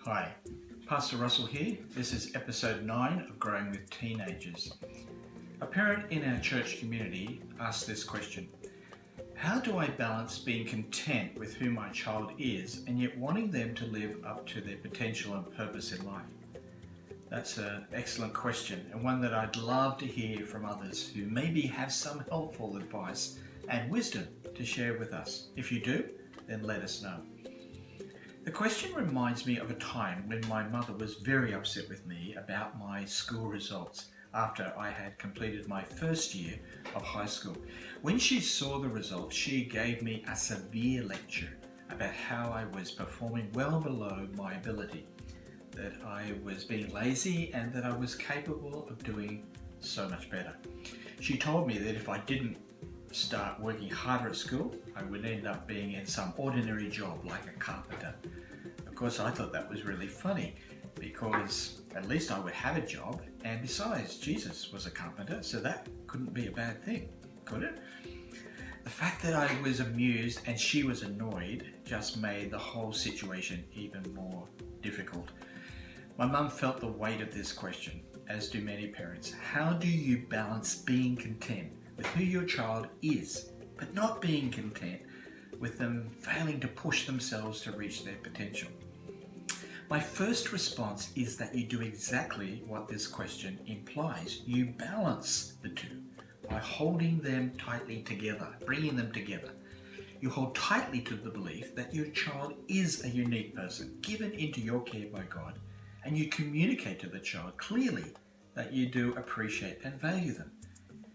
Hi, Pastor Russell here. This is episode 9 of Growing with Teenagers. A parent in our church community asked this question: how do I balance being content with who my child is and yet wanting them to live up to their potential and purpose in life? That's an excellent question, and one that I'd love to hear from others who maybe have some helpful advice and wisdom to share with us. If you do, then let us know. The question reminds me of a time when my mother was very upset with me about my school results after I had completed my first year of high school. When she saw the results, she gave me a severe lecture about how I was performing well below my ability, that I was being lazy and that I was capable of doing so much better. She told me that if I didn't start working harder at school, I would end up being in some ordinary job like a carpenter. Of course, I thought that was really funny because at least I would have a job, and besides, Jesus was a carpenter, so that couldn't be a bad thing, could it? The fact that I was amused and she was annoyed just made the whole situation even more difficult. My mum felt the weight of this question, as do many parents. How do you balance being content with who your child is, but not being content with them failing to push themselves to reach their potential? My first response is that you do exactly what this question implies. You balance the two by holding them tightly together, bringing them together. You hold tightly to the belief that your child is a unique person given into your care by God, and you communicate to the child clearly that you do appreciate and value them.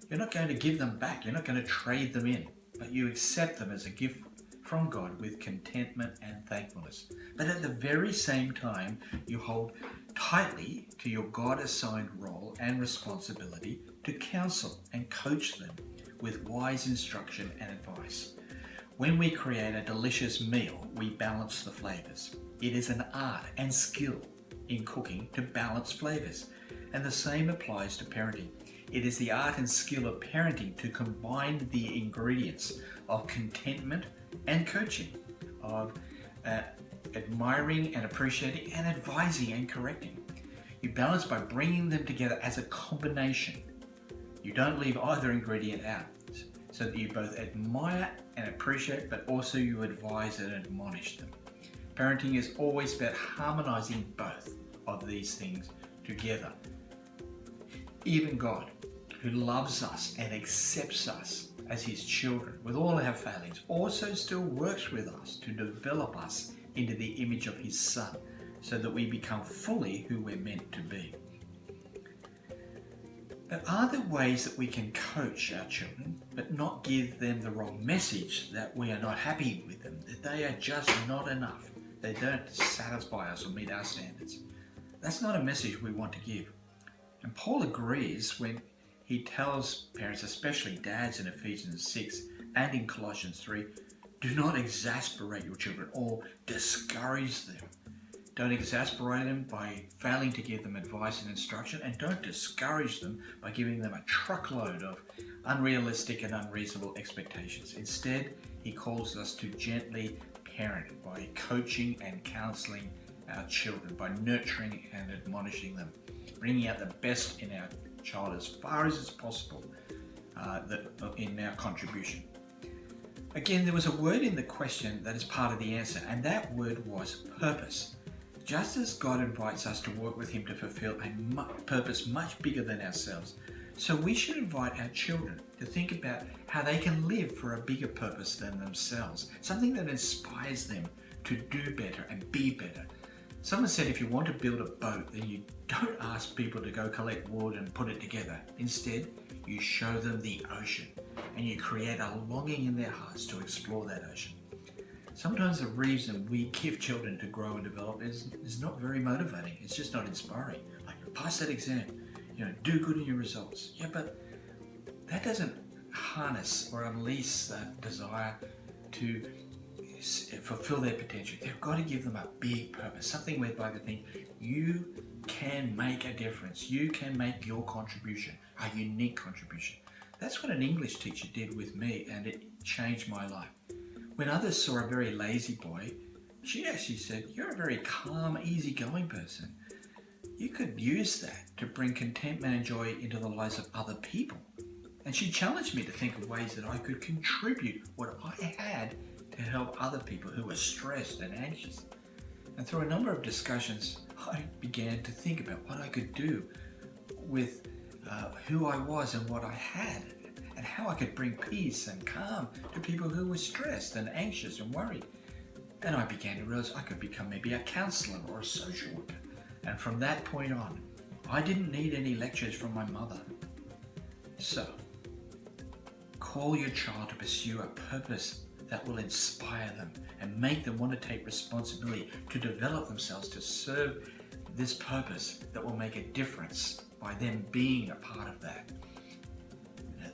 You're not going to give them back, you're not going to trade them in, but you accept them as a gift from God with contentment and thankfulness. But at the very same time, you hold tightly to your God-assigned role and responsibility to counsel and coach them with wise instruction and advice. When we create a delicious meal, we balance the flavors. It is an art and skill in cooking to balance flavors, and the same applies to parenting. It is the art and skill of parenting to combine the ingredients of contentment and coaching, of admiring and appreciating and advising and correcting. You balance by bringing them together as a combination. You don't leave either ingredient out, so that you both admire and appreciate, but also you advise and admonish them. Parenting is always about harmonizing both of these things together. Even God, who loves us and accepts us as his children with all our failings, also still works with us to develop us into the image of his Son, so that we become fully who we're meant to be. But are there ways that we can coach our children but not give them the wrong message that we are not happy with them, that they are just not enough, they don't satisfy us or meet our standards? That's not a message we want to give. And Paul agrees when he tells parents, especially dads in Ephesians 6 and in Colossians 3, do not exasperate your children or discourage them. Don't exasperate them by failing to give them advice and instruction, and don't discourage them by giving them a truckload of unrealistic and unreasonable expectations. Instead, he calls us to gently parent by coaching and counseling our children, by nurturing and admonishing them, bringing out the best in our child as far as it's possible in our contribution. Again, there was a word in the question that is part of the answer, and that word was purpose. Just as God invites us to work with him to fulfill a purpose much bigger than ourselves, so we should invite our children to think about how they can live for a bigger purpose than themselves, something that inspires them to do better and be better. Someone said if you want to build a boat, then you don't ask people to go collect wood and put it together. Instead, you show them the ocean and you create a longing in their hearts to explore that ocean. Sometimes the reason we give children to grow and develop is not very motivating. It's just not inspiring. Like, pass that exam, do good in your results. Yeah, but that doesn't harness or unleash that desire to fulfill their potential. They've got to give them a big purpose, something whereby they think you can make a difference. You can make your contribution, a unique contribution. That's what an English teacher did with me, and it changed my life. When others saw a very lazy boy She actually said, "You're a very calm, easygoing person. You could use that to bring contentment and joy into the lives of other people." And she challenged me to think of ways that I could contribute what I had to help other people who were stressed and anxious. And through a number of discussions, I began to think about what I could do with who I was and what I had, and how I could bring peace and calm to people who were stressed and anxious and worried. And I began to realize I could become maybe a counselor or a social worker. And from that point on, I didn't need any lectures from my mother. So, call your child to pursue a purpose that will inspire them and make them want to take responsibility to develop themselves to serve this purpose that will make a difference by them being a part of that,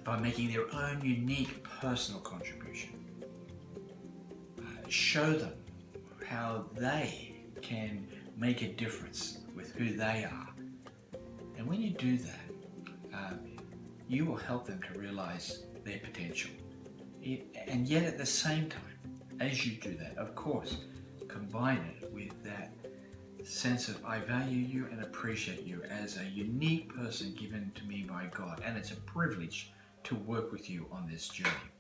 by making their own unique personal contribution. Show them how they can make a difference with who they are. And when you do that, you will help them to realize their potential. And yet at the same time, as you do that, of course, combine it with that sense of I value you and appreciate you as a unique person given to me by God. And it's a privilege to work with you on this journey.